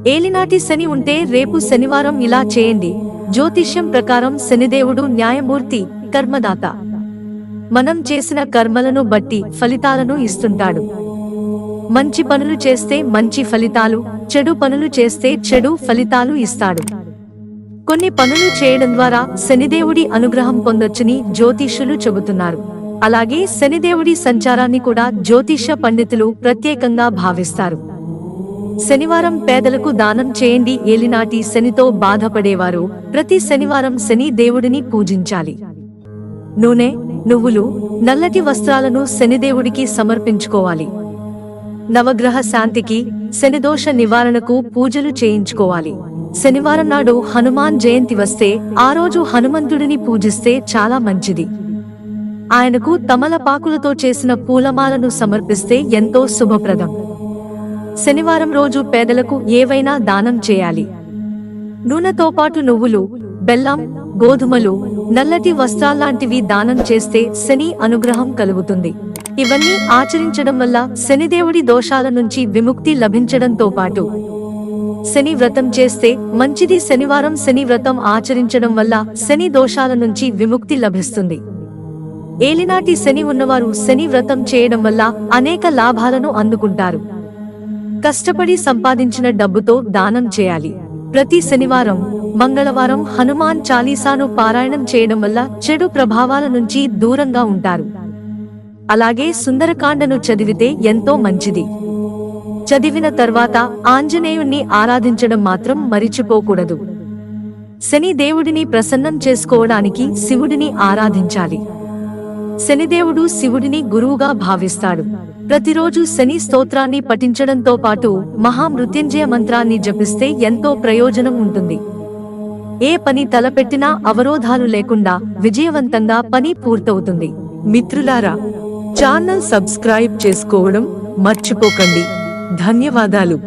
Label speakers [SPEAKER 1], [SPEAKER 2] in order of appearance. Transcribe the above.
[SPEAKER 1] ఏలినాటి శని ఉంటే రేపు శనివారం ఇలా చేయండి. జ్యోతిష్యం ప్రకారం శనిదేవుడు న్యాయమూర్తి, కర్మదాత. మనం చేసిన కర్మలను బట్టి ఫలితాలను ఇస్తుంటాడు. మంచి పనులు చేస్తే మంచి ఫలితాలు, చెడు పనులు చేస్తే చెడు ఫలితాలు ఇస్తాడు. కొన్ని పనులు చేయడం ద్వారా శనిదేవుడి అనుగ్రహం పొందొచ్చని జ్యోతిష్యులు చెబుతున్నారు. అలాగే శనిదేవుడి సంచారాన్ని కూడా జ్యోతిష్య పండితులు ప్రత్యేకంగా భావిస్తారు. శనివారం పేదలకు దానం చేయండి. ఏలినాటి శనితో బాధపడేవారు ప్రతి శనివారం శని దేవుడిని పూజించాలి. నూనె, నువ్వులు, నల్లటి వస్త్రాలను శనిదేవుడికి సమర్పించుకోవాలి. నవగ్రహ శాంతికి, శనిదోష నివారణకు పూజలు చేయించుకోవాలి. శనివారం నాడు హనుమాన్ జయంతి వస్తే ఆ రోజు హనుమంతుడిని పూజిస్తే చాలా మంచిది. ఆయనకు తమలపాకులతో చేసిన పూలమాలను సమర్పిస్తే ఎంతో శుభప్రదం. శనివారం రోజు పేదలకు ఏవైనా దానం చేయాలి. నూనెతో పాటు నువ్వులు, బెల్లం, గోధుమలు, నల్లటి వస్త్రాల్లాంటివి దానం చేస్తే శని అనుగ్రహం కలుగుతుంది. ఇవన్నీ ఆచరించడం వల్ల శనిదేవుడి దోషాల నుంచి విముక్తి లభించడంతో పాటు శని వ్రతం చేస్తే మంచిది. శనివారం శని వ్రతం ఆచరించడం వల్ల శని దోషాల నుంచి విముక్తి లభిస్తుంది. ఏలినాటి శని ఉన్నవారు శని వ్రతం చేయడం వల్ల అనేక లాభాలను అందుకుంటారు. కష్టపడి సంపాదించిన డబ్బుతో దానం చేయాలి. ప్రతి శనివారం, మంగళవారం హనుమాన్ చాలీసాను పారాయణం చేయడం వల్ల చెడు ప్రభావాల నుంచి దూరంగా ఉంటారు. అలాగే సుందరకాండను చదివితే ఎంతో మంచిది. చదివిన తర్వాత ఆంజనేయుణ్ణి ఆరాధించడం మాత్రం మరిచిపోకూడదు. శని దేవుడిని ప్రసన్నం చేసుకోవడానికి శివుడిని ఆరాధించాలి. శనిదేవుడు శివుడిని గురువుగా భావిస్తాడు. ప్రతిరోజు శని స్తోత్రాన్ని పఠించడంతో పాటు మహామృత్యుంజయ మంత్రాన్ని జపిస్తే ఎంతో ప్రయోజనం ఉంటుంది. ఏ పని తలపెట్టినా అవరోధాలు లేకుండా విజయవంతంగా పని పూర్తవుతుంది. మిత్రులారా, ఛానల్ సబ్స్క్రైబ్ చేసుకోవడం మర్చిపోకండి. ధన్యవాదాలు.